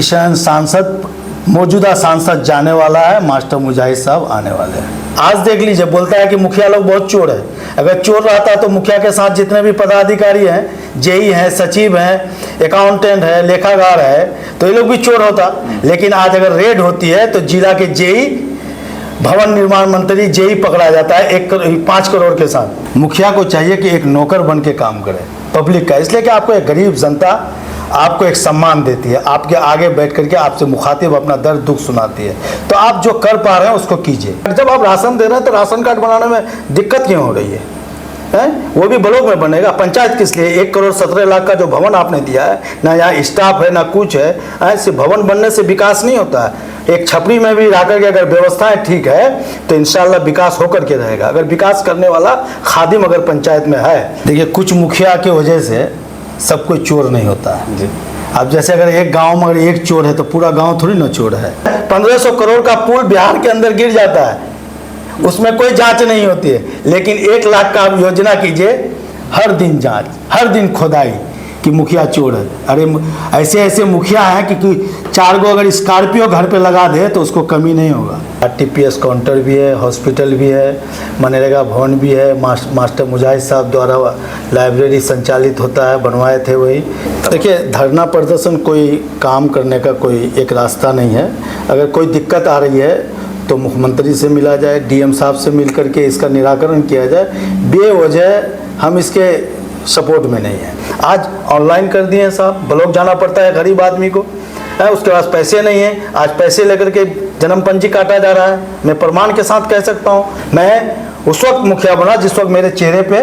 किशन सांसद, मौजूदा सांसद जाने वाला है, मास्टर मुजाहिद साहब आने वाले हैं। आज देख लीजिए, बोलता है कि मुखिया लोग बहुत चोर है। अगर चोर रहता तो मुखिया के साथ जितने भी पदाधिकारी हैं, जेई हैं, सचिव हैं, अकाउंटेंट है, लेखाकार है, तो ये लोग भी चोर होता। लेकिन आज अगर रेड होती है तो जिला के जेई, भवन निर्माण मंत्री जेई पकड़ा जाता है 5 करोड़ के साथ। मुखिया को चाहिए कि एक नौकर बन के काम करे पब्लिक का, इसलिए कि आपको एक गरीब जनता आपको एक सम्मान देती है, आपके आगे बैठ करके आपसे मुखातिब अपना दर्द दुख सुनाती है। तो आप जो कर पा रहे हैं उसको कीजिए। जब आप राशन दे रहे हैं तो राशन कार्ड बनाने में दिक्कत क्यों हो रही है? वो भी ब्लॉक में बनेगा। पंचायत किस लिए? 1 करोड़ 17 लाख का जो भवन आपने दिया है, ना यहाँ स्टाफ है ना कुछ है। ऐसे भवन बनने से विकास नहीं होता है। एक छपरी में भी रह करके अगर व्यवस्थाएं ठीक है तो इंशाल्लाह विकास होकर के रहेगा। अगर विकास करने वाला खादिम अगर पंचायत में है, देखिए कुछ मुखिया की वजह से सब कोई चोर नहीं होता है जी। अब जैसे अगर एक गांव में अगर एक चोर है तो पूरा गांव थोड़ी ना चोर है। 1500 करोड़ का पुल बिहार के अंदर गिर जाता है, उसमें कोई जांच नहीं होती है। लेकिन 1 लाख का आप योजना कीजिए, हर दिन जांच, हर दिन खुदाई कि मुखिया चोर है। अरे ऐसे ऐसे मुखिया हैं कि 4 गो अगर स्कॉर्पियो घर पे लगा दे तो उसको कमी नहीं होगा। RTPS काउंटर भी है, हॉस्पिटल भी है, मनरेगा भवन भी है, मास्टर मुजाहिद साहब द्वारा लाइब्रेरी संचालित होता है, बनवाए थे वही। देखिए धरना प्रदर्शन कोई काम करने का कोई एक रास्ता नहीं है। अगर कोई दिक्कत आ रही है तो मुख्यमंत्री से मिला जाए, DM साहब से मिल करके इसका निराकरण किया जाए। बेवजह हम इसके सपोर्ट में नहीं है। आज ऑनलाइन कर दिए हैं साहब, ब्लॉक जाना पड़ता है गरीब आदमी को, उसके पास पैसे नहीं है। आज पैसे लेकर के जन्म पंजी काटा जा रहा है। मैं प्रमाण के साथ कह सकता हूँ, मैं उस वक्त मुखिया बना जिस वक्त मेरे चेहरे पे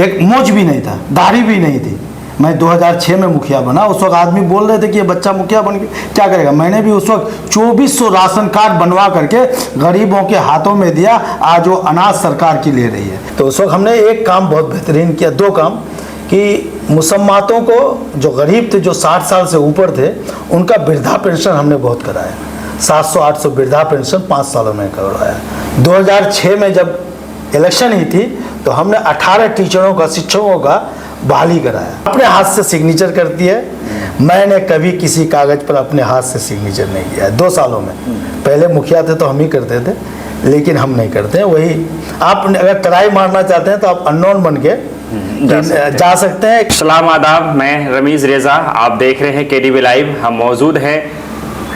एक मूंछ भी नहीं था, दाढ़ी भी नहीं थी। मैं 2006 में मुखिया बना। उस वक्त आदमी बोल रहे थे कि ये बच्चा मुखिया बन के क्या करेगा। मैंने भी उस वक्त 2400 राशन कार्ड बनवा करके गरीबों के हाथों में दिया। आज वो अनाज सरकार की ले रही है। तो उस वक्त हमने एक काम बहुत बेहतरीन किया, 2 काम, कि मुसम्मातों को जो गरीब थे, जो 60 साल से ऊपर थे, उनका वृद्धा पेंशन हमने बहुत कराया। 700-800 वृद्धा पेंशन 5 सालों में करवाया। 2006 में जब इलेक्शन ही थी तो हमने 18 टीचरों का, शिक्षकों का बहाली कराया। अपने हाथ से सिग्नेचर करती है। मैंने कभी किसी कागज पर अपने हाथ से सिग्नेचर नहीं किया है 2 सालों में। पहले मुखिया थे तो हम ही करते थे, लेकिन हम नहीं करते हैं। वही आप अगर ट्राई मारना चाहते हैं तो आप अननोन बन के जा सकते हैं। सलाम आदाब, मैं रमीज़ रेज़ा, आप देख रहे हैं KDV लाइव। हम मौजूद हैं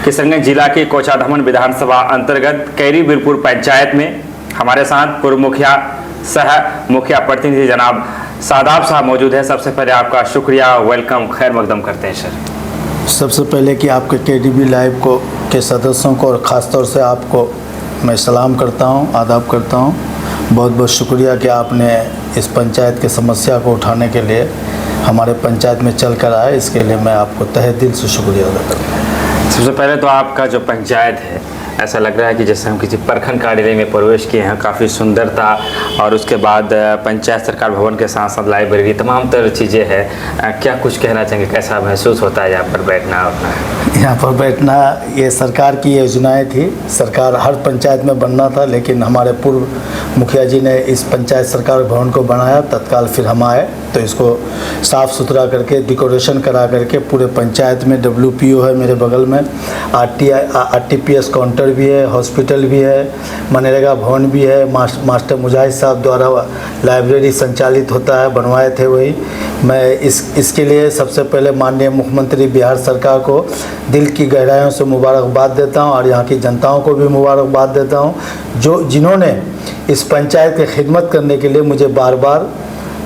किशनगंज जिला के कोचाधामन विधानसभा अंतर्गत कैरी बीरपुर पंचायत में। हमारे साथ पूर्व मुखिया सह मुखिया प्रतिनिधि जनाब सादाब साहब मौजूद है। सबसे पहले आपका शुक्रिया, वेलकम, खैर मकदम करते हैं सर। सबसे पहले कि आपके KDV लाइव को के सदस्यों को और ख़ासतौर से आपको मैं सलाम करता हूं, आदाब करता हूं। बहुत बहुत शुक्रिया कि आपने इस पंचायत की समस्या को उठाने के लिए हमारे पंचायत में चल कर आए। इसके लिए मैं आपको तहे दिल से शुक्रिया अदा करता हूँ। सबसे पहले तो आपका जो पंचायत है, ऐसा लग रहा है कि जैसे हम किसी प्रखंड कार्यालय में प्रवेश किए हैं। काफ़ी सुंदरता, और उसके बाद पंचायत सरकार भवन के साथ साथ लाइब्रेरी, तमाम तरह चीज़ें हैं। क्या कुछ कहना चाहेंगे, कैसा महसूस होता है यहाँ पर बैठना अपना? यहाँ पर बैठना, ये सरकार की योजनाएं थी। सरकार हर पंचायत में बनना था, लेकिन हमारे पूर्व मुखिया जी ने इस पंचायत सरकार भवन को बनाया। तत्काल फिर हम आए तो इसको साफ़ सुथरा करके, डेकोरेशन करा करके पूरे पंचायत में WPO है मेरे बगल में, RTPS काउंटर भी है, हॉस्पिटल भी है, मनरेगा भवन भी है, मास्टर मुजाहिद साहब द्वारा लाइब्रेरी संचालित होता है, बनवाए थे वही। मैं इसके लिए सबसे पहले माननीय मुख्यमंत्री बिहार सरकार को दिल की गहराइयों से मुबारकबाद देता हूं, और यहाँ की जनताओं को भी मुबारकबाद देता हूं जिन्होंने इस पंचायत की खिदमत करने के लिए मुझे बार बार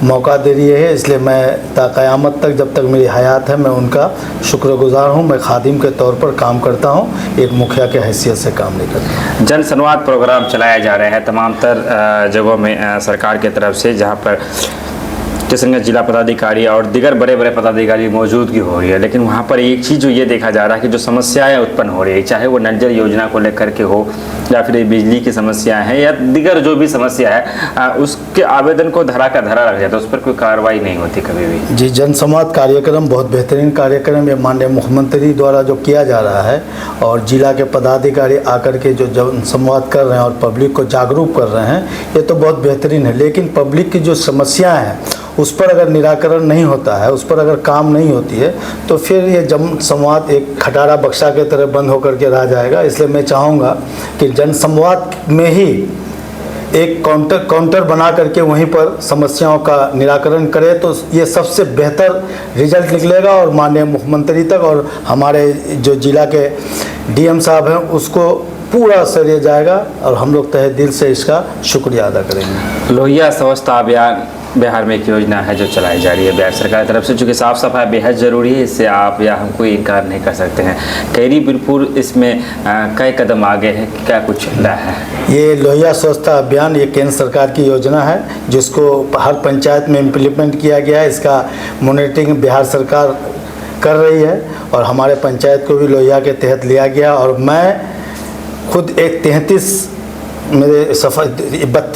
मौका दे रही है। इसलिए मैं क़यामत तक, जब तक मेरी हयात है, मैं उनका शुक्रगुजार हूं। मैं खादिम के तौर पर काम करता हूं, एक मुखिया के हैसियत से काम नहीं करता। जन संवाद प्रोग्राम चलाए जा रहे हैं तमाम जगहों में सरकार की तरफ से, जहां पर किशनगंज जिला पदाधिकारी और दीगर बड़े बड़े पदाधिकारी मौजूदगी हो रही है। लेकिन वहाँ पर एक चीज़ जो ये देखा जा रहा है कि जो समस्याएं उत्पन्न हो रही है, चाहे वो नल जल योजना को लेकर के हो, या फिर बिजली की समस्याएं हैं, या दीगर जो भी समस्या है, उसके आवेदन को धरा का धरा रख जाता है, उस पर कोई कार्रवाई नहीं होती कभी भी। जी, जनसंवाद कार्यक्रम बहुत बेहतरीन कार्यक्रम ये माननीय मुख्यमंत्री द्वारा जो किया जा रहा है, और जिला के पदाधिकारी आकर के जो जनसंवाद कर रहे हैं और पब्लिक को जागरूक कर रहे हैं, ये तो बहुत बेहतरीन है। लेकिन पब्लिक की जो समस्याएँ हैं उस पर अगर निराकरण नहीं होता है, उस पर अगर काम नहीं होती है, तो फिर ये जन संवाद एक खटारा बक्सा के तरह बंद होकर के रह जाएगा। इसलिए मैं चाहूँगा कि जन संवाद में ही एक काउंटर बना करके वहीं पर समस्याओं का निराकरण करे, तो ये सबसे बेहतर रिजल्ट निकलेगा और माननीय मुख्यमंत्री तक और हमारे जो जिला के डीएम साहब हैं उसको पूरा श्रेय जाएगा और हम लोग तहे दिल से इसका शुक्रिया अदा करेंगे। लोहिया स्वच्छता अभियान बिहार में एक योजना है जो चलाई जा रही है बिहार सरकार की तरफ से, चूँकि साफ़ सफाई बेहद ज़रूरी है, इससे आप या हम कोई इनकार नहीं कर सकते हैं। कैरी बिरपुर इसमें कई कदम आगे है, क्या कुछ चल रहा है? ये लोहिया स्वच्छता अभियान ये केंद्र सरकार की योजना है जिसको हर पंचायत में इम्प्लीमेंट किया गया है। इसका मॉनिटरिंग बिहार सरकार कर रही है और हमारे पंचायत को भी लोहिया के तहत लिया गया और मैं खुद एक 32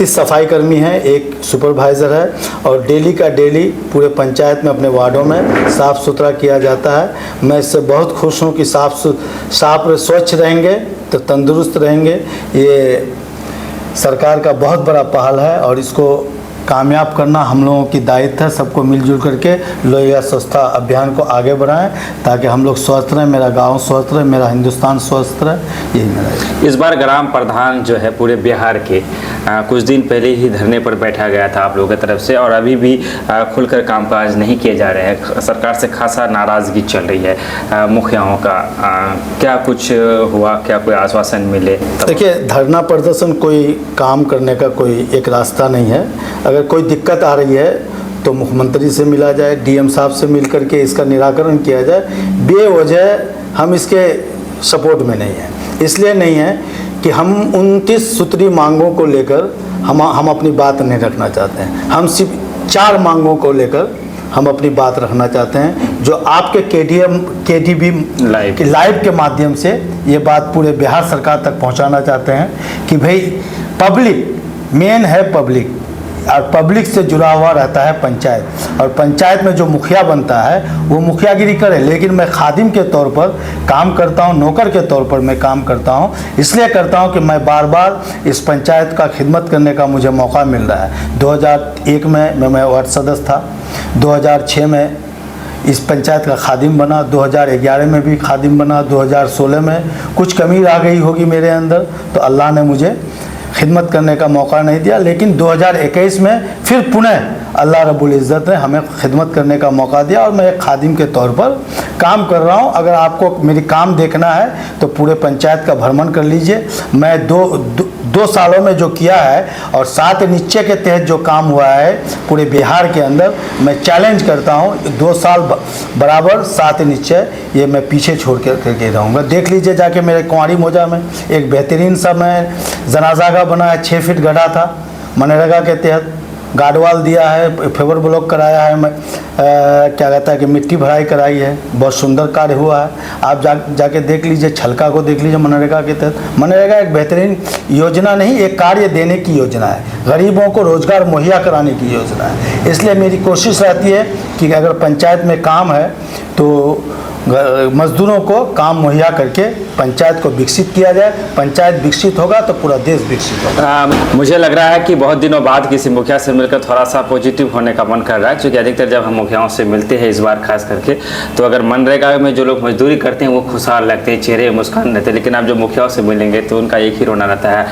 सफाई कर्मी हैं, एक सुपरवाइज़र है और डेली का डेली पूरे पंचायत में अपने वार्डों में साफ़ सुथरा किया जाता है। मैं इससे बहुत खुश हूँ कि साफ स्वच्छ रहेंगे तो तंदुरुस्त रहेंगे। ये सरकार का बहुत बड़ा पहल है और इसको कामयाब करना हम लोगों की दायित्व है। सबको मिलजुल करके लोहिया स्वच्छता अभियान को आगे बढ़ाएं ताकि हम लोग स्वस्थ रहें, मेरा गांव स्वस्थ रहे, मेरा हिंदुस्तान स्वस्थ रहे, यही मेरा। इस बार ग्राम प्रधान जो है पूरे बिहार के कुछ दिन पहले ही धरने पर बैठा गया था आप लोगों की तरफ से और अभी भी खुलकर कामकाज नहीं किए जा रहे हैं। सरकार से खासा नाराज़गी चल रही है मुखियाओं का, क्या कुछ हुआ, क्या कोई आश्वासन मिले? देखिए, धरना प्रदर्शन कोई काम करने का कोई एक रास्ता नहीं है। अगर कोई दिक्कत आ रही है तो मुख्यमंत्री से मिला जाए, डीएम साहब से मिल करके इसका निराकरण किया जाए। बेवजह हम इसके सपोर्ट में नहीं हैं। इसलिए नहीं है कि हम 29 सूत्री मांगों को लेकर हम अपनी बात नहीं रखना चाहते हैं। हम सिर्फ 4 मांगों को लेकर हम अपनी बात रखना चाहते हैं जो आपके केडीबी लाइव के माध्यम से ये बात पूरे बिहार सरकार तक पहुंचाना चाहते हैं कि भाई पब्लिक मेन है, पब्लिक और पब्लिक से जुड़ा हुआ रहता है पंचायत और पंचायत में जो मुखिया बनता है वो मुखियागिरी करे, लेकिन मैं खादिम के तौर पर काम करता हूँ, नौकर के तौर पर मैं काम करता हूँ। इसलिए करता हूँ कि मैं बार बार इस पंचायत का खिदमत करने का मुझे मौका मिल रहा है। 2001 में मैं वार्ड सदस्य था, 2006 में इस पंचायत का खादिम बना, 2011 में भी खादिम बना, 2016 में कुछ कमी आ गई होगी मेरे अंदर तो अल्लाह ने मुझे खिदमत करने का मौका नहीं दिया, लेकिन 2021 में फिर पुनः अल्लाह रब्बुल इज़्ज़त ने हमें खिदमत करने का मौका दिया और मैं एक खादिम के तौर पर काम कर रहा हूं। अगर आपको मेरी काम देखना है तो पूरे पंचायत का भ्रमण कर लीजिए। मैं दो सालों में जो किया है और 7 निश्चय के तहत जो काम हुआ है पूरे बिहार के अंदर, मैं चैलेंज करता हूं 2 साल बराबर 7 निश्चय ये मैं पीछे छोड़ करके रहूँगा। देख लीजिए जाके मेरे कुंवारी मौजा में एक बेहतरीन सा मैं जनाजा का बना है, 6 फीट गड्ढा था, मनरेगा के तहत गार्डवाल दिया है, फेवर ब्लॉक कराया है, मैं क्या कहता है कि मिट्टी भराई कराई है, बहुत सुंदर कार्य हुआ है। आप जाके देख लीजिए, छलका को देख लीजिए मनरेगा के तहत। मनरेगा एक बेहतरीन योजना नहीं, एक कार्य देने की योजना है, गरीबों को रोज़गार मुहैया कराने की योजना है। इसलिए मेरी कोशिश रहती है कि अगर पंचायत में काम है तो मजदूरों को काम मुहैया करके पंचायत को विकसित किया जाए। पंचायत विकसित होगा तो पूरा देश विकसित होगा। मुझे लग रहा है कि बहुत दिनों बाद किसी मुखिया से मिलकर थोड़ा सा पॉजिटिव होने का मन कर रहा है, क्योंकि अधिकतर जब हम मुखियाओं से मिलते हैं इस बार खास करके तो अगर मनरेगा में जो लोग मजदूरी करते हैं वो खुशहाल लगते हैं, चेहरे मुस्कान रहते हैं, लेकिन आप जो मुखियाओं से मिलेंगे तो उनका एक ही रोना रहता है,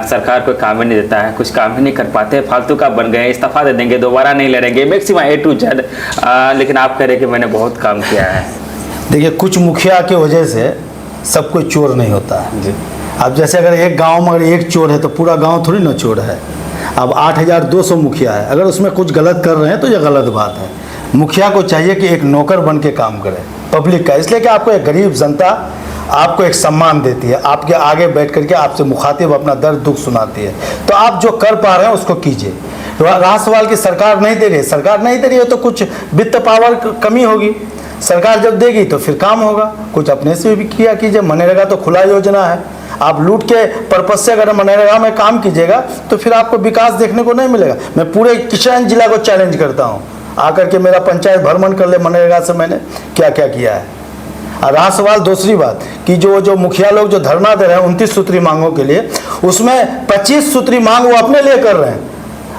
सरकार कोई काम ही नहीं देता है, कुछ काम ही नहीं कर पाते, फालतू का बन गए, इस्तीफा दे देंगे, दोबारा नहीं लड़ेंगे, मैक्सिमम A to Z। लेकिन आप कह रहे कि मैंने बहुत काम किया है। देखिए, कुछ मुखिया की वजह से सब कोई चोर नहीं होता है जी। अब जैसे अगर एक गांव में अगर एक चोर है तो पूरा गांव थोड़ी ना चोर है। अब 8200 मुखिया है, अगर उसमें कुछ गलत कर रहे हैं तो ये गलत बात है। मुखिया को चाहिए कि एक नौकर बन के काम करे पब्लिक का, इसलिए कि आपको एक गरीब जनता आपको एक सम्मान देती है, आपके आगे बैठ करके आपसे मुखातिब अपना दर्द दुख सुनाती है, तो आप जो कर पा रहे हैं उसको कीजिए। रहा सवाल की सरकार नहीं दे रही है, सरकार नहीं दे रही है तो कुछ वित्त पावर कमी होगी, सरकार जब देगी तो फिर काम होगा। कुछ अपने से भी किया कीजिए। मनरेगा तो खुला योजना है, आप लूट के पर्पज से अगर मनरेगा में काम कीजिएगा तो फिर आपको विकास देखने को नहीं मिलेगा। मैं पूरे किशन जिला को चैलेंज करता हूँ, आकर के मेरा पंचायत भ्रमण कर ले, मनरेगा से मैंने क्या क्या किया है। और रहा सवाल दूसरी बात कि जो मुखिया लोग जो धरना दे रहे हैं 29 सूत्री मांगों के लिए, उसमें 25 सूत्री मांग वो अपने लिए कर रहे हैं,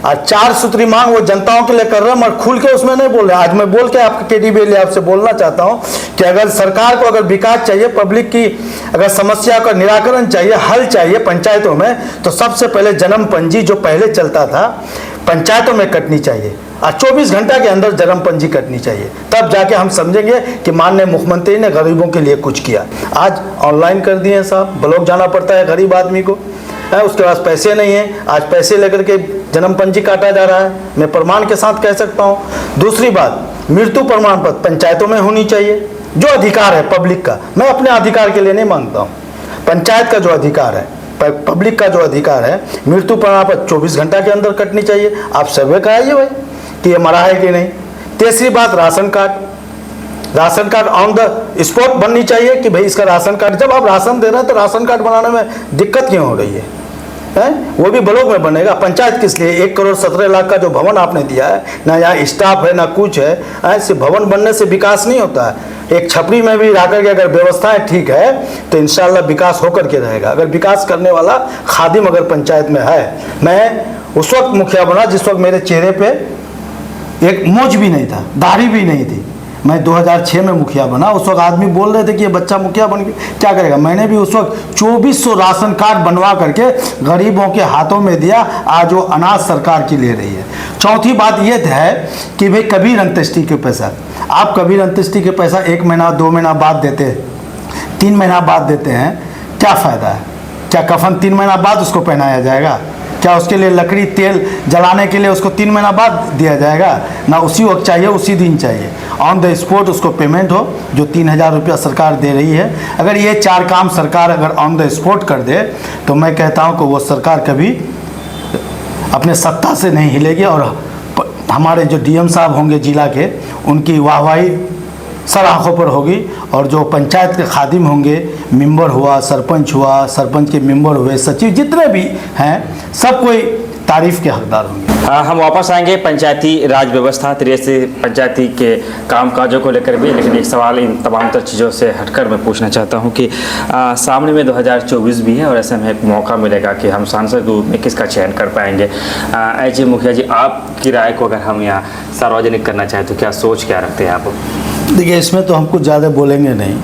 आज 4 सूत्री मांग वो जनताओं के लिए कर रहे हैं, मगर खुल के उसमें नहीं बोल रहे। आज मैं बोल के आपके केडीबी आपसे बोलना चाहता हूं कि अगर सरकार को अगर विकास चाहिए, पब्लिक की अगर समस्या का निराकरण चाहिए, हल चाहिए पंचायतों में, तो सबसे पहले जन्म पंजी जो पहले चलता था पंचायतों में कटनी चाहिए और 24 घंटा के अंदर जन्म पंजी कटनी चाहिए। तब जाके हम समझेंगे कि माननीय मुख्यमंत्री ने गरीबों के लिए कुछ किया। आज ऑनलाइन कर दिए साहब, ब्लॉक जाना पड़ता है गरीब आदमी को, है उसके पास पैसे नहीं है, आज पैसे लेकर के जन्म पंजी काटा जा रहा है, मैं प्रमाण के साथ कह सकता हूँ। दूसरी बात, मृत्यु प्रमाण पत्र पंचायतों में होनी चाहिए, जो अधिकार है पब्लिक का। मैं अपने अधिकार के लिए नहीं मांगता हूँ, पंचायत का जो अधिकार है, पब्लिक का जो अधिकार है, मृत्यु प्रमाण पत्र 24 घंटा के अंदर कटनी चाहिए। आप सर्वे कराइए भाई कि ये मरा है कि नहीं। तीसरी बात, ration card on the spot बननी चाहिए कि भाई इसका राशन कार्ड, जब आप राशन दे रहे हैं तो राशन कार्ड बनाने में दिक्कत क्यों हो रही है? वो भी ब्लॉक में बनेगा। पंचायत किस लिए? 1,17,00,000 का जो भवन आपने दिया है, ना यहाँ स्टाफ है ना कुछ है, सिर्फ भवन बनने से विकास नहीं होता है। एक छपरी में भी रह करके अगर व्यवस्थाएं ठीक है तो इंशाल्लाह विकास होकर के रहेगा। अगर विकास करने वाला खादिम अगर पंचायत में है, मैं उस वक्त मुखिया बना जिस वक्त मेरे चेहरे पे एक मोज भी नहीं था, दाढ़ी भी नहीं थी। मैं 2006 में मुखिया बना, उस वक्त आदमी बोल रहे थे कि ये बच्चा मुखिया बन के क्या करेगा। मैंने भी उस वक्त 2400 राशन कार्ड बनवा करके गरीबों के हाथों में दिया। आज वो अनाज सरकार की ले रही है। चौथी बात ये है कि भाई कबीर अंत्येष्टि के पैसा, आप कबीर अंत्येष्टि के पैसा 1 महीना 2 महीना बाद देते हैं, 3 महीना बाद देते हैं, क्या फ़ायदा है? क्या कफन 3 महीना बाद उसको पहनाया जाएगा? क्या उसके लिए लकड़ी तेल जलाने के लिए उसको 3 महीना बाद दिया जाएगा? ना उसी वक्त चाहिए, उसी दिन चाहिए, ऑन द स्पॉट उसको पेमेंट हो, जो 3,000 रुपया सरकार दे रही है। अगर ये 4 काम सरकार अगर ऑन द स्पॉट कर दे तो मैं कहता हूँ कि वो सरकार कभी अपने सत्ता से नहीं हिलेगी। और हमारे जो डीएम साहब होंगे जिला के, उनकी वाहवाही सर आँखों पर होगी। और जो पंचायत के खादिम होंगे, मेंबर हुआ, सरपंच के मेंबर हुए, सचिव जितने भी हैं, सब कोई तारीफ के हकदार होंगे। हम वापस आएंगे पंचायती राज व्यवस्था, से पंचायती के कामकाजों को लेकर भी, लेकिन एक सवाल इन तमाम तर चीज़ों से हटकर मैं पूछना चाहता हूं कि सामने में 2024 भी है और ऐसे में एक मौका मिलेगा कि हम सांसद के रूप में किसका चयन कर पाएंगे। ऐसे मुखिया जी, आपकी राय को अगर हम यहाँ सार्वजनिक करना चाहें तो क्या सोच क्या रखते हैं आप? देखिए, इसमें तो हम कुछ ज़्यादा बोलेंगे नहीं,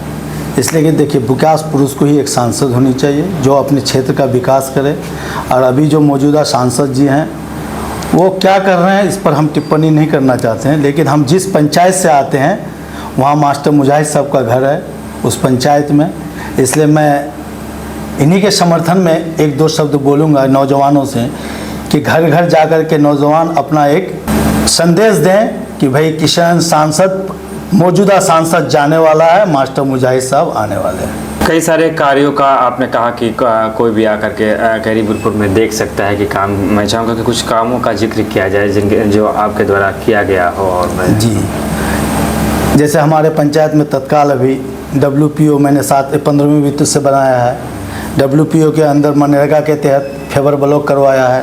इसलिए कि देखिए विकास पुरुष को ही एक सांसद होनी चाहिए जो अपने क्षेत्र का विकास करे। और अभी जो मौजूदा सांसद जी हैं वो क्या कर रहे हैं इस पर हम टिप्पणी नहीं करना चाहते हैं, लेकिन हम जिस पंचायत से आते हैं वहाँ मास्टर मुजाहिद साहब का घर है उस पंचायत में, इसलिए मैं इन्हीं के समर्थन में 1-2 शब्द बोलूँगा नौजवानों से कि घर घर जा कर के नौजवान अपना एक संदेश दें कि भाई किशन सांसद, मौजूदा सांसद जाने वाला है, मास्टर मुजाहिद साहब आने वाले हैं। कई सारे कार्यों का आपने कहा कि कोई भी आकर के गरीबुरपुर में देख सकता है कि काम, मैं चाहूँगा कि कुछ कामों का जिक्र किया जाए जिनके जो आपके द्वारा किया गया हो। और जी, जैसे हमारे पंचायत में तत्काल अभी WPO मैंने 15वीं वित्त से बनाया है। WPO के अंदर मनरेगा के तहत फेवर ब्लॉक करवाया है।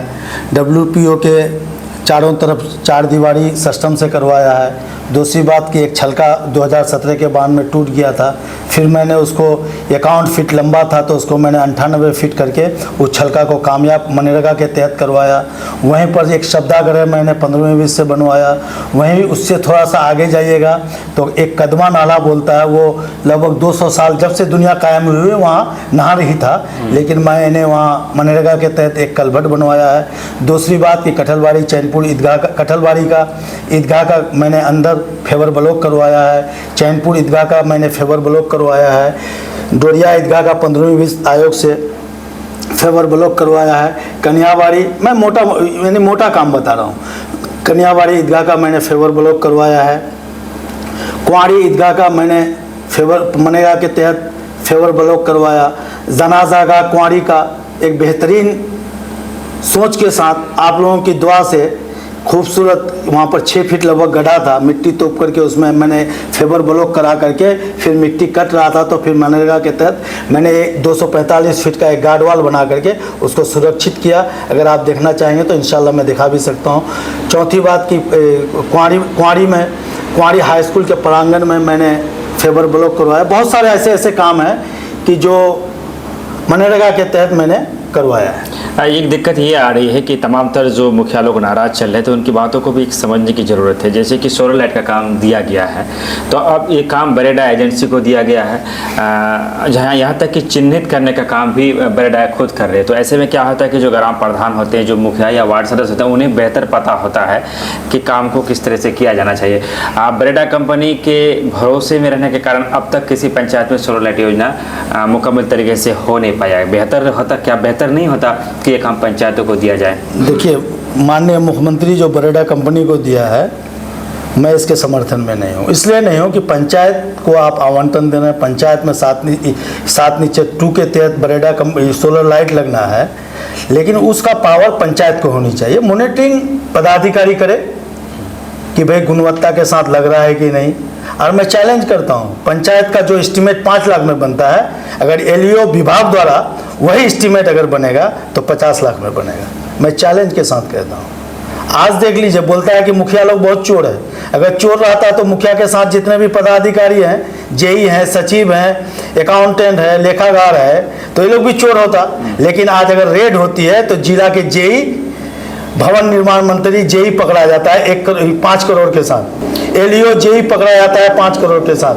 WPO के चारों तरफ 4 दीवारी सिस्टम से करवाया है। दूसरी बात कि एक छलका 2017 के बाद में टूट गया था, फिर मैंने उसको 51 फीट लंबा था तो उसको मैंने 98 फीट करके उस छलका को कामयाब मनरेगा के तहत करवाया। वहीं पर एक शब्दागृह मैंने 15वीं वित्त से बनवाया। वहीं उससे थोड़ा सा आगे जाइएगा तो एक कदमा नाला बोलता है, वो लगभग 200 साल जब से दुनिया कायम हुई है वहाँ नहर ही था, लेकिन मैंने वहाँ मनरेगा के तहत एक कलभट बनवाया है। दूसरी बात कि कटहलबाड़ी चैनपुर ईदगाह का, कटहलबाड़ी का ईदगाह का मैंने अंदर फेवर ब्लॉक करवाया है। चैनपुर ईदगाह का मैंने फेवर ब्लॉक करवाया है। डोरिया ईदगाह का 15वीं वित्त आयोग से फेवर ब्लॉक करवाया है। कन्याबाड़ी, मैं मोटा काम बता रहा हूँ, कन्याबाड़ी ईदगाह का मैंने फेवर ब्लॉक करवाया है। कुंवारी ईदगाह का मैंने फेवर मनरेगा के तहत फेवर ब्लॉक करवाया। जनाजा का कुंवारी का एक बेहतरीन सोच के साथ आप लोगों की दुआ से खूबसूरत वहाँ पर 6 फीट लगभग गड्ढा था, मिट्टी तोप करके उसमें मैंने फेवर ब्लॉक करा करके फिर मिट्टी कट रहा था तो फिर मनरेगा के तहत मैंने 245 फीट का एक गार्ड वाल बना करके उसको सुरक्षित किया। अगर आप देखना चाहेंगे तो इंशाल्लाह मैं दिखा भी सकता हूँ। चौथी बात कि कुंवारी हाई स्कूल के प्रांगण में मैंने फेवर ब्लॉक करवाया। बहुत सारे ऐसे काम हैं कि जो मनरेगा के तहत मैंने करवाया है। एक दिक्कत ये आ रही है कि तमाम तर जो मुखिया लोग नाराज चल रहे थे उनकी बातों को भी एक समझने की ज़रूरत है। जैसे कि सोलर लाइट का काम दिया गया है, तो अब ये काम बरेडा एजेंसी को दिया गया है, जहाँ यहाँ तक कि चिन्हित करने का काम भी बरेडा खुद कर रहे हैं। तो ऐसे में क्या होता है कि जो ग्राम प्रधान होते हैं, जो मुखिया या वार्ड सदस्य होते हैं, उन्हें बेहतर पता होता है कि काम को किस तरह से किया जाना चाहिए। बरेडा कंपनी के भरोसे में रहने के कारण अब तक किसी पंचायत में सोलर लाइट योजना मुकम्मल तरीके से हो नहीं पाया है। बेहतर होता, क्या बेहतर नहीं होता कि ये काम पंचायतों को दिया जाए? देखिए, माननीय मुख्यमंत्री जो बरेडा कंपनी को दिया है, मैं इसके समर्थन में नहीं हूँ। इसलिए नहीं हूँ कि पंचायत को आप आवंटन देना है, पंचायत में 7/2 के तहत बरेडा सोलर लाइट लगना है, लेकिन उसका पावर पंचायत को होनी चाहिए। मॉनिटरिंग पदाधिकारी करे कि भाई गुणवत्ता के साथ लग रहा है कि नहीं। और मैं चैलेंज करता हूँ, पंचायत का जो एस्टीमेट 5 लाख में बनता है, अगर एलईओ विभाग द्वारा वही एस्टीमेट अगर बनेगा तो 50 लाख में बनेगा। मैं चैलेंज के साथ कहता हूँ। आज देख लीजिए, बोलता है कि मुखिया लोग बहुत चोर है। अगर चोर रहता तो मुखिया के साथ जितने भी पदाधिकारी हैं, जेई हैं, सचिव हैं, अकाउंटेंट है, लेखाकार है, तो ये लोग भी चोर होता। लेकिन आज अगर रेड होती है तो जिला के जेई, भवन निर्माण मंत्री जेई पकड़ा जाता है 5 करोड़ के साथ, एलईओ जेई पकड़ा जाता है 5 करोड़ के साथ।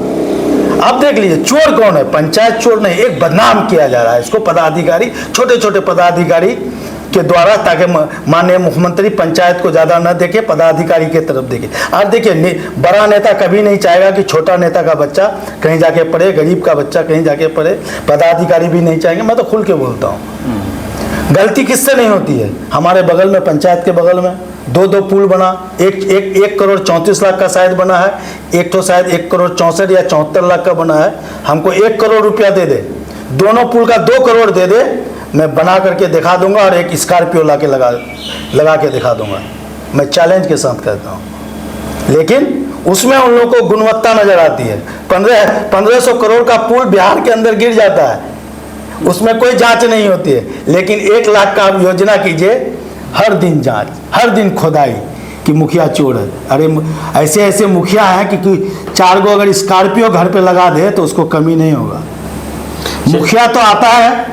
अब देख लीजिए, चोर कौन है? पंचायत चोर नहीं, एक बदनाम किया जा रहा है इसको पदाधिकारी, छोटे छोटे पदाधिकारी के द्वारा, ताकि माननीय मुख्यमंत्री पंचायत को ज़्यादा न देखे, पदाधिकारी के तरफ देखे। और देखिए, बड़ा नेता कभी नहीं चाहेगा कि छोटा नेता का बच्चा कहीं जाके पढ़े, गरीब का बच्चा कहीं जाके पढ़े, पदाधिकारी भी नहीं चाहेंगे। मैं तो खुल के बोलता हूँ। गलती किससे नहीं होती है? हमारे बगल में, पंचायत के बगल में 2 पुल बना, एक करोड़ 34 लाख का शायद बना है, एक तो शायद 1 करोड़ 64 या 74 लाख का बना है। हमको 1 करोड़ रुपया दे दे, दोनों पुल का 2 करोड़ दे दे, मैं बना करके दिखा दूंगा और एक स्कॉर्पियो ला के लगा के दिखा दूंगा। मैं चैलेंज के साथ कहता हूँ। लेकिन उसमें उन लोगों को गुणवत्ता नजर आती है। 1500 करोड़ का पुल बिहार के अंदर गिर जाता है, उसमें कोई जांच नहीं होती है। लेकिन 1 लाख का आप योजना कीजिए, हर दिन जांच, हर दिन खुदाई कि मुखिया चोर है। अरे ऐसे ऐसे मुखिया हैं कि 4 गो अगर स्कॉर्पियो घर पे लगा दे तो उसको कमी नहीं होगा। मुखिया तो आता है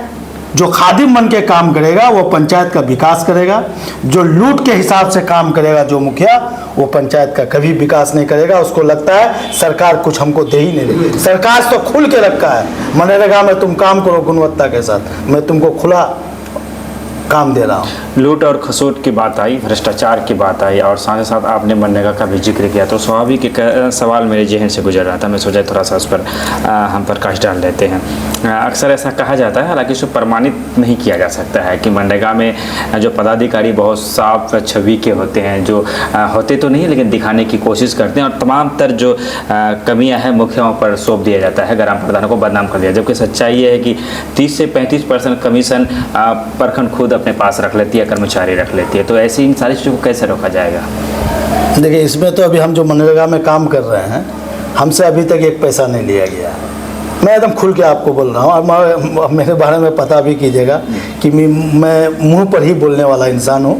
जो खादिम बन के काम करेगा, वो पंचायत का विकास करेगा। जो लूट के हिसाब से काम करेगा जो मुखिया, वो पंचायत का कभी विकास नहीं करेगा। उसको लगता है सरकार कुछ हमको दे ही नहीं रही। सरकार तो खुल के रखा है, मनरेगा में तुम काम करो गुणवत्ता के साथ, मैं तुमको खुला काम दे रहा हूँ। लूट और खसोट की बात आई, भ्रष्टाचार की बात आई, और साथ ही साथ आपने मनरेगा का भी जिक्र किया, तो स्वाभाविक एक सवाल मेरे जहन से गुजर रहा था। मैं सोचा थोड़ा सा उस पर हम प्रकाश डाल लेते हैं। अक्सर ऐसा कहा जाता है, हालांकि इसको प्रमाणित नहीं किया जा सकता है, कि मनरेगा में जो पदाधिकारी बहुत साफ छवि के होते हैं, जो होते तो नहीं लेकिन दिखाने की कोशिश करते हैं, और तमाम तर जो कमियाँ हैं मुखियाओं पर सौंप दिया जाता है, ग्राम प्रधानों को बदनाम कर दिया। जबकि सच्चाई ये है कि 30 से 35% कमीशन प्रखंड खुद अपने पास रख लेती है, कर्मचारी रख लेती है। तो ऐसी इन सारी चीज़ों को कैसे रोका जाएगा? देखिए, इसमें तो अभी हम जो मनरेगा में काम कर रहे हैं, हमसे अभी तक 1 पैसा नहीं लिया गया। मैं एकदम खुल के आपको बोल रहा हूँ, और मेरे बारे में पता भी कीजिएगा कि मैं मुंह पर ही बोलने वाला इंसान हूँ।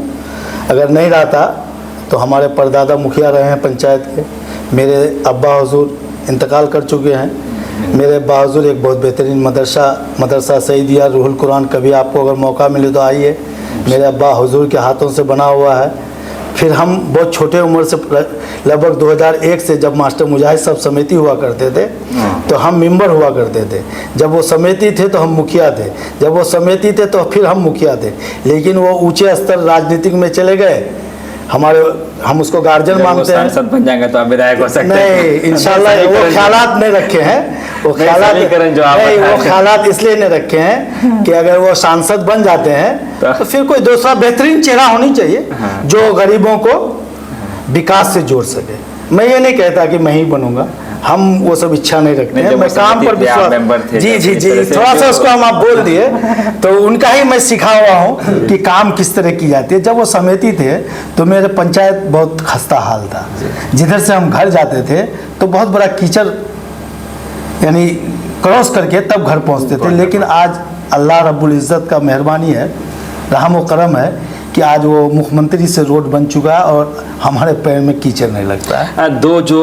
अगर नहीं रहता तो हमारे परदादा मुखिया रहे हैं पंचायत के, मेरे अब्बा हुजूर इंतकाल कर चुके हैं, मेरे अब्बा हुजूर एक बहुत बेहतरीन मदरसा सईदिया रूहुल कुरान, कभी आपको अगर मौका मिले तो आइए, मेरे अब्बा हुजूर के हाथों से बना हुआ है। फिर हम बहुत छोटे उम्र से, लगभग 2001 से जब मास्टर मुजाहिद साहब समिति हुआ करते थे तो हम मेंबर हुआ करते थे। जब वो समिति थे तो हम मुखिया थे, जब वो समिति थे तो फिर हम मुखिया थे। लेकिन वो ऊंचे स्तर राजनीतिक में चले गए, हम उसको गार्जियन मानते हैं। सांसद बन जाएंगे तो आप विधायक हो सकते हैं। नहीं, इंशाल्लाह वो ख्यालात नहीं रखे हैं, वो ख्यालात इसलिए नहीं रखे हैं कि अगर वो सांसद बन जाते हैं तो फिर कोई दूसरा बेहतरीन चेहरा होनी चाहिए जो गरीबों को विकास से जोड़ सके। मैं ये नहीं कहता कि मैं ही बनूंगा, हम वो सब इच्छा नहीं रखते हैं। मैं काम पर विश्वास, जी थोड़ा सा उसको हम आप बोल दिए तो उनका ही मैं सिखा हुआ हूँ कि काम किस तरह की जाती है। जब वो समिति थे तो मेरे पंचायत बहुत खस्ता हाल था, जिधर से हम घर जाते थे तो बहुत बड़ा कीचड़, यानी क्रॉस करके तब घर पहुँचते थे। लेकिन आज अल्लाह रब्बुल इज़्ज़त का मेहरबानी है, रहम व करम है कि आज वो मुख्यमंत्री से रोड बन चुका है और हमारे पैर में कीचड़ नहीं लगता है। दो जो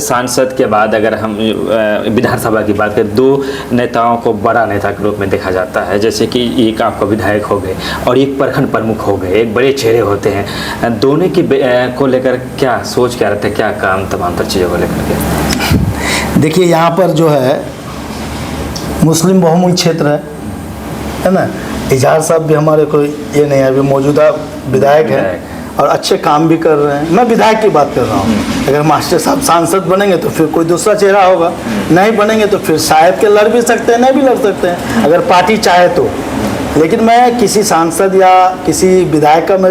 सांसद के बाद अगर हम विधानसभा की बात करें, दो नेताओं को बड़ा नेता के रूप में देखा जाता है, जैसे कि एक आपका विधायक हो गए और एक प्रखंड प्रमुख हो गए, एक बड़े चेहरे होते हैं। दोनों की को लेकर क्या सोच क्या रहता है, क्या काम तमाम तर चीज़ों को लेकर के? देखिए यहाँ पर जो है मुस्लिम बहुमूल्य क्षेत्र है ना। इजहार साहब भी हमारे कोई ये नहीं है, अभी मौजूदा विधायक है और अच्छे काम भी कर रहे हैं। मैं विधायक की बात कर रहा हूँ। अगर मास्टर साहब सांसद बनेंगे तो फिर कोई दूसरा चेहरा होगा, नहीं बनेंगे तो फिर शायद के लड़ भी सकते हैं, नहीं भी लड़ सकते हैं अगर पार्टी चाहे तो। लेकिन मैं किसी सांसद या किसी विधायक का मैं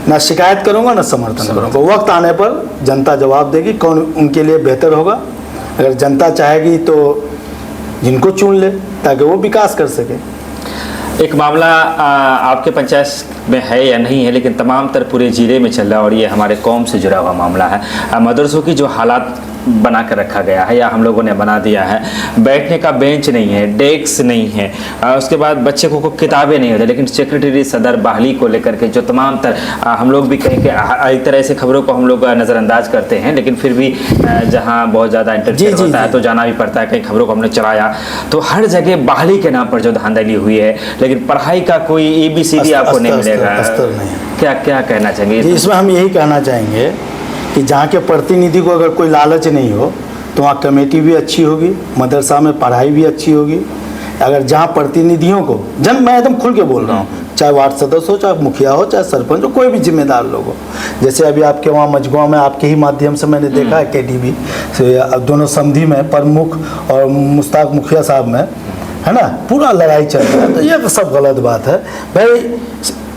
ना शिकायत करूँगा ना समर्थन करूँगा। वक्त आने पर जनता जवाब देगी कौन उनके लिए बेहतर होगा। अगर जनता चाहेगी तो जिनको चुन ले ताकि वो विकास कर सके। एक मामला आपके पंचायत में है या नहीं है, लेकिन तमाम तर पूरे ज़िले में चल रहा है और ये हमारे कौम से जुड़ा हुआ मामला है। मदरसों की जो हालात बना कर रखा गया है या हम लोगों ने बना दिया है, बैठने का बेंच नहीं है, डेस्क नहीं है, उसके बाद बच्चे को किताबें नहीं होती, लेकिन सेक्रेटरी सदर बहाली को लेकर के जो तमाम तर हम लोग भी कहीं के एक तरह से खबरों को हम लोग नज़रअंदाज करते हैं, लेकिन फिर भी जहाँ बहुत ज़्यादा इंटरफेयर होता है तो जाना भी पड़ता है। कहीं खबरों को हमने चलाया तो हर जगह बहाली के नाम पर जो धांधली हुई है, लेकिन पढ़ाई का कोई ABCD आपको नहीं मिलेगा। क्या क्या कहना चाहेंगे इसमें? हम यही कहना चाहेंगे कि जहाँ के प्रतिनिधि को अगर कोई लालच नहीं हो तो वहाँ कमेटी भी अच्छी होगी, मदरसा में पढ़ाई भी अच्छी होगी। अगर जहाँ प्रतिनिधियों को मैं एकदम खुल के बोल रहा हूँ, चाहे वार्ड सदस्य हो, चाहे मुखिया हो, चाहे सरपंच हो, कोई भी जिम्मेदार लोग हो। जैसे अभी आपके वहाँ मझगाँव में आपके ही माध्यम से मैंने देखा है KDB से दोनों समधी में प्रमुख और मुश्ताक मुखिया साहब में है ना पूरा लड़ाई चल रहा है। तो ये सब गलत बात है भाई।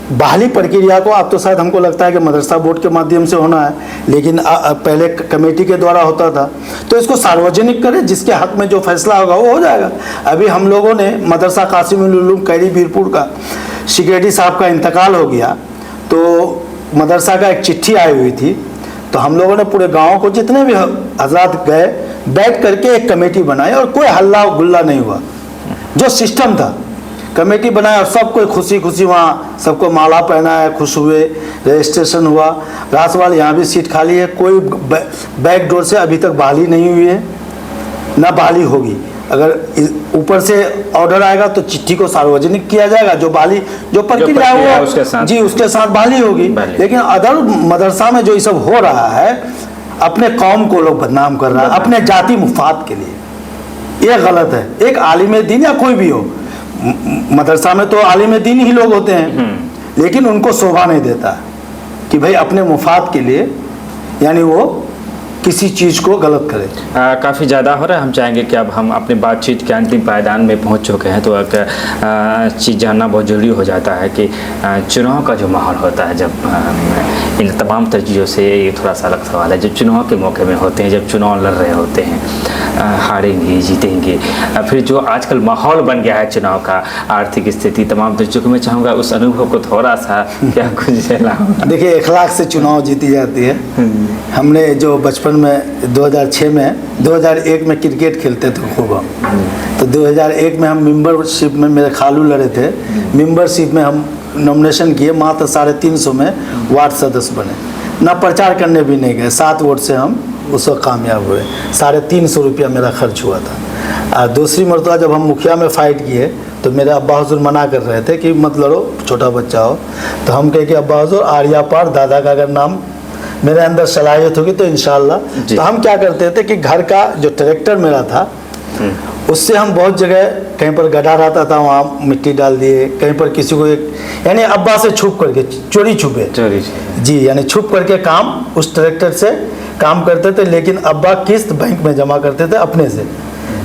बहाली प्रक्रिया को आप तो शायद हमको लगता है कि मदरसा बोर्ड के माध्यम से होना है, लेकिन पहले कमेटी के द्वारा होता था। तो इसको सार्वजनिक करें, जिसके हक में जो फैसला होगा वो हो जाएगा। अभी हम लोगों ने मदरसा कासिमुल उलूम कैरी बीरपुर का सेक्रेटरी साहब का इंतकाल हो गया, तो मदरसा का एक चिट्ठी आई हुई थी, तो हम लोगों ने पूरे गाँव को जितने भी हजरात गए बैठ करके एक कमेटी बनाई और कोई हल्ला गुल्ला नहीं हुआ। जो सिस्टम था कमेटी बनाया और सब कोई खुशी खुशी वहाँ सबको माला पहनाया, खुश हुए, रजिस्ट्रेशन हुआ। रासवाल यहाँ भी सीट खाली है, कोई बैक डोर से अभी तक बहाली नहीं हुई है, ना बहाली होगी। अगर ऊपर से ऑर्डर आएगा तो चिट्ठी को सार्वजनिक किया जाएगा, जो बहाली जो प्रक्रिया हुआ उसके साथ बहाली होगी। लेकिन अदर मदरसा में जो ये सब हो रहा है, अपने कौम को लोग बदनाम कर रहा है अपने जाति मुफाद के लिए, ये गलत है। एक आलिम दीन या कोई भी हो, मदरसा में तो आलिम दीन ही लोग होते हैं, लेकिन उनको शोभा नहीं देता कि भाई अपने मुफाद के लिए यानी वो किसी चीज़ को गलत करे। काफ़ी ज़्यादा हो रहा है। हम चाहेंगे कि अब हम अपनी बातचीत के अंतिम पायदान में पहुंच चुके हैं, तो एक चीज़ जानना बहुत ज़रूरी हो जाता है कि चुनाव का जो माहौल होता है, जब इन तमाम चीज़ों से ये थोड़ा सा अलग सवाल है, जब चुनाव के मौके में होते हैं, जब चुनाव लड़ रहे होते हैं, हारेंगे जीतेंगे, फिर जो आजकल माहौल बन गया है चुनाव का, आर्थिक स्थिति तमाम चीज़ों को मैं चाहूँगा उस अनुभव को थोड़ा सा क्या कुछ देखिए, इखलाक से चुनाव जीती जाती है। हमने जो बचपन में 2006 में 2001 में क्रिकेट खेलते थे खूब हम, तो 2001 में हम मेंबरशिप में मेरे खालू लड़े थे, मेंबरशिप में हम नॉमिनेशन किए, मात्र 350 में वार्ड सदस्य बने, ना प्रचार करने भी नहीं गए, 7 वोट से हम उस वक्त कामयाब हुए। 350 रुपया मेरा खर्च हुआ था। और दूसरी मरतबा जब हम मुखिया में फ़ाइट किए तो मेरे अब्बा हुजूर मना कर रहे थे कि मत लड़ो, छोटा बच्चा हो। तो हम कहे कि अब्बा हुजूर आर्या पार दादा का अगर नाम मेरे अंदर सलाहियत होगी तो इंशाल्लाह। तो हम क्या करते थे कि घर का जो ट्रैक्टर मेरा था उससे हम बहुत जगह, कहीं पर गड्ढा रहता था वहाँ मिट्टी डाल दिए, कहीं पर किसी को एक यानी अब्बा से छुप करके चोरी छुपे जी, यानी छुप करके काम उस ट्रैक्टर से काम करते थे। लेकिन अब्बा किस्त बैंक में जमा करते थे अपने से,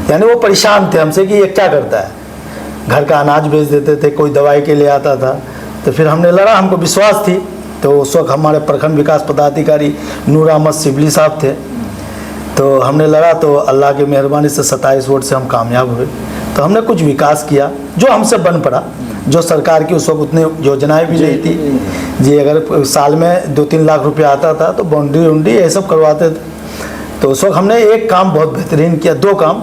यानी वो परेशान थे हमसे कि ये क्या करता है। घर का अनाज बेच देते थे, कोई दवाई के लिए आता था। तो फिर हमने लड़ा, हमको विश्वास थी। तो उस वक्त हमारे प्रखंड विकास पदाधिकारी नूर अहमद सिबली साहब थे, तो हमने लड़ा, तो अल्लाह की मेहरबानी से 27 वोट से हम कामयाब हुए। तो हमने कुछ विकास किया जो हमसे बन पड़ा, जो सरकार की उस वक्त उतनी योजनाएं भी नहीं थी जी। अगर साल में 2-3 लाख रुपया आता था तो बाउंड्री उंड्री ये सब करवाते थे। तो उस वक्त हमने एक काम बहुत बेहतरीन किया, 2 काम,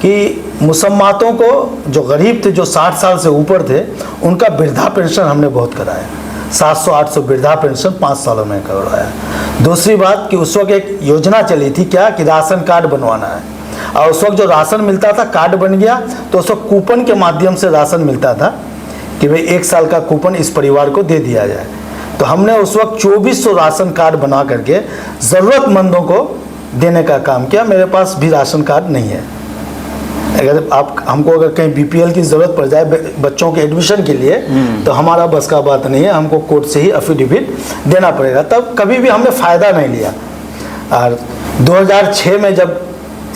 कि मुसम्मातों को जो गरीब थे, जो 60 साल से ऊपर थे, उनका वृद्धा पेंशन हमने बहुत कराया। 700-800 वृद्धा पेंशन 5 सालों में करवाया। दूसरी बात कि उस वक्त एक योजना चली थी क्या कि राशन कार्ड बनवाना है, और उस वक्त जो राशन मिलता था कार्ड बन गया तो उस वक्त कूपन के माध्यम से राशन मिलता था कि भाई 1 साल का कूपन इस परिवार को दे दिया जाए। तो हमने उस वक्त 2400 राशन कार्ड बना करके ज़रूरतमंदों को देने का काम किया। मेरे पास भी राशन कार्ड नहीं है। अगर आप हमको अगर कहीं बीपीएल की ज़रूरत पड़ जाए बच्चों के एडमिशन के लिए तो हमारा बस का बात नहीं है, हमको कोर्ट से ही एफिडेविट देना पड़ेगा। तब कभी भी हमने फ़ायदा नहीं लिया। और 2006 में जब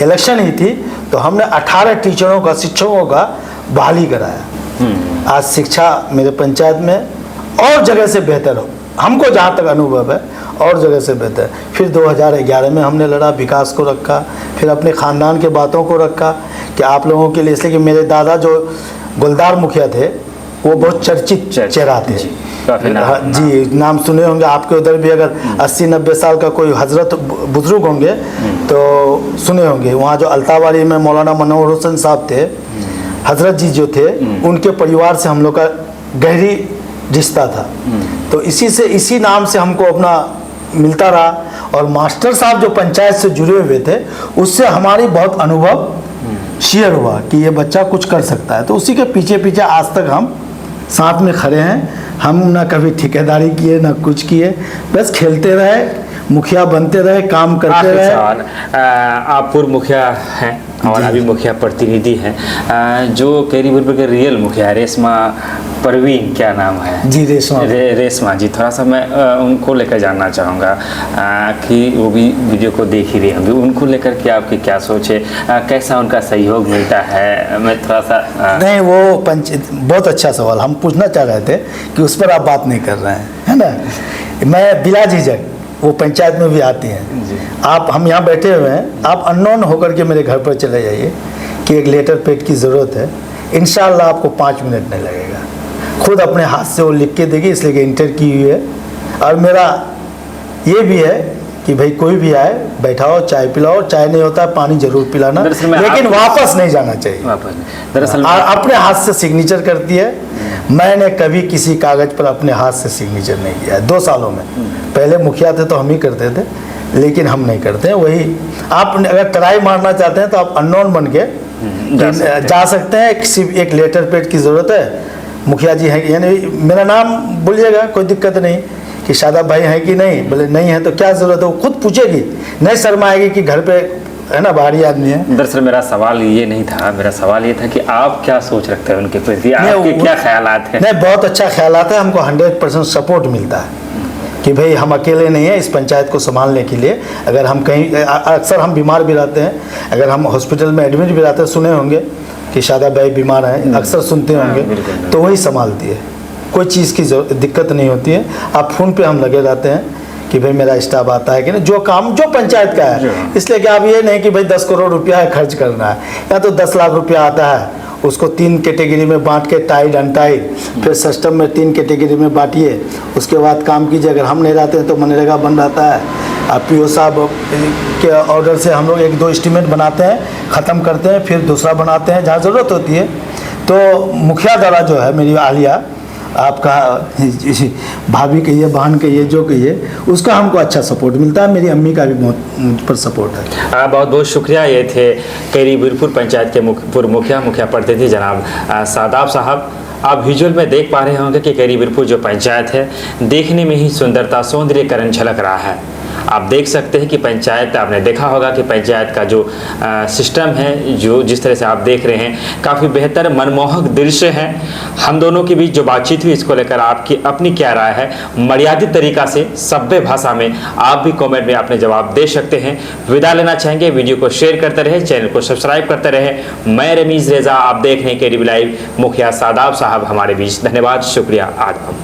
इलेक्शन ही थी तो हमने 18 टीचरों का, शिक्षकों का बहाली कराया। आज शिक्षा मेरे पंचायत में और जगह से बेहतर हो, हमको जहाँ तक अनुभव है और जगह से बेहतर। फिर 2011 में हमने लड़ा, विकास को रखा, फिर अपने ख़ानदान के बातों को रखा कि आप लोगों के लिए, इसलिए कि मेरे दादा जो गुलदार मुखिया थे वो बहुत चर्चित चेहरा थे। जी, नाम सुने होंगे आपके उधर भी। अगर 80-90 साल का कोई हजरत बुजुर्ग होंगे तो सुने होंगे। वहाँ जो अल्तावाड़ी में मौलाना मनोहर हुसैन साहब थे, हजरत जी जो थे, उनके परिवार से हम लोग का गहरी रिश्ता था। तो इसी नाम से हमको अपना मिलता रहा। और मास्टर साहब जो पंचायत से जुड़े हुए थे उससे हमारी बहुत अनुभव शेयर हुआ कि ये बच्चा कुछ कर सकता है। तो उसी के पीछे पीछे आज तक हम साथ में खड़े हैं। हम ना कभी ठेकेदारी किए ना कुछ किए, बस खेलते रहे, मुखिया बनते रहे, काम करते रहे। आप पूर्व मुखिया हैं और अभी मुखिया प्रतिनिधि हैं। जो केरीपुर के रियल मुखिया रेशमा परवीन, क्या नाम है जी, रेशमा जी, थोड़ा सा मैं उनको लेकर जानना चाहूँगा कि वो भी वीडियो को देख ही रही होंगी। उनको लेकर के आपकी क्या सोच है, कैसा उनका सहयोग मिलता है? मैं थोड़ा सा नहीं, वो बहुत अच्छा सवाल हम पूछना चाह रहे थे कि उस पर आप बात नहीं कर रहे हैं, है ना। मैं बिला झिझक, वो पंचायत में भी आती हैं। आप हम यहाँ बैठे हुए हैं, आप अननोन होकर के मेरे घर पर चले जाइए कि एक लेटर पैड की ज़रूरत है, इंशाल्लाह आपको 5 मिनट नहीं लगेगा। खुद अपने हाथ से वो लिख के देगी, इसलिए कि इंटर की हुई है। और मेरा ये भी है कि भाई कोई भी आए, बैठाओ, चाय पिलाओ, चाय नहीं होता है पानी जरूर पिलाना, लेकिन वापस नहीं जाना चाहिए। दरअसल अपने हाथ से सिग्नेचर करती है। मैंने कभी किसी कागज़ पर अपने हाथ से सिग्नेचर नहीं किया है 2 सालों में। पहले मुखिया थे तो हम ही करते थे, लेकिन हम नहीं करते हैं। वही आप अगर ट्राई मारना चाहते हैं तो आप अननोन बन के जा सकते हैं। किसी एक लेटर पैड की ज़रूरत है, मुखिया जी हैं, यानी मेरा नाम बोलिएगा, कोई दिक्कत नहीं कि शादाब भाई हैं कि नहीं। बोले नहीं है तो क्या ज़रूरत है, वो खुद पूछेगी, नहीं शर्माएगी कि घर पे है ना बाहरी आदमी है। दरअसल मेरा सवाल ये नहीं था, मेरा सवाल ये था कि आप क्या सोच रखते हैं उनके प्रति, आपके क्या ख्यालात हैं? नहीं, बहुत अच्छा ख्यालात है। हमको 100% सपोर्ट मिलता है कि भाई हम अकेले नहीं हैं इस पंचायत को संभालने के लिए। अगर हम कहीं, अक्सर हम बीमार भी रहते हैं, अगर हम हॉस्पिटल में एडमिट भी रहते हैं, सुने होंगे कि शादाब भाई बीमार हैं, अक्सर सुनते होंगे, तो वही संभालती है। कोई चीज़ की दिक्कत नहीं होती है। आप फ़ोन पे हम लगे रहते हैं कि भाई मेरा स्टाफ आता है कि नहीं, जो काम जो पंचायत का है। इसलिए कि आप ये नहीं कि भाई 10 करोड़ रुपया है खर्च करना है, या तो 10 लाख रुपया आता है, उसको 3 कैटेगरी में बांट के, टाइड अनटाइड, फिर सिस्टम में 3 कैटेगरी में बांटिए, उसके बाद काम कीजिए। अगर हम नहीं रहते हैं तो मनरेगा बन रहता है। अब पीओ साहब के ऑर्डर से हम लोग 1-2 एस्टीमेट बनाते हैं, ख़त्म करते हैं, फिर दूसरा बनाते हैं जहाँ ज़रूरत होती है। तो मुखिया द्वारा जो है, मेरी आलिया, आपका भाभी कहिए, बहन कहिए, जो कहिए, उसका हमको अच्छा सपोर्ट मिलता है। मेरी अम्मी का भी बहुत मुझ पर सपोर्ट है। बहुत बहुत शुक्रिया। ये थे केरीपुर पंचायत के पूर्व मुखिया प्रतिनिधि जनाब शादाब साहब। आप विजुअल में देख पा रहे होंगे कि केरीपुर जो पंचायत है, देखने में ही सुंदरता, सौंदर्यकरण झलक रहा है। आप देख सकते हैं कि पंचायत, आपने देखा होगा कि पंचायत का जो सिस्टम है, जो जिस तरह से आप देख रहे हैं, काफ़ी बेहतर मनमोहक दृश्य है। हम दोनों के बीच जो बातचीत हुई, इसको लेकर आपकी अपनी क्या राय है, मर्यादित तरीका से सभ्य भाषा में आप भी कमेंट में अपने जवाब दे सकते हैं। विदा लेना चाहेंगे, वीडियो को शेयर करते रहे, चैनल को सब्सक्राइब करते रहे। मैं रमीज़ रेज़ा, आप देख रहे हैं केडीबी लाइव। मुखिया शादाब साहब हमारे बीच। धन्यवाद, शुक्रिया, आदाब।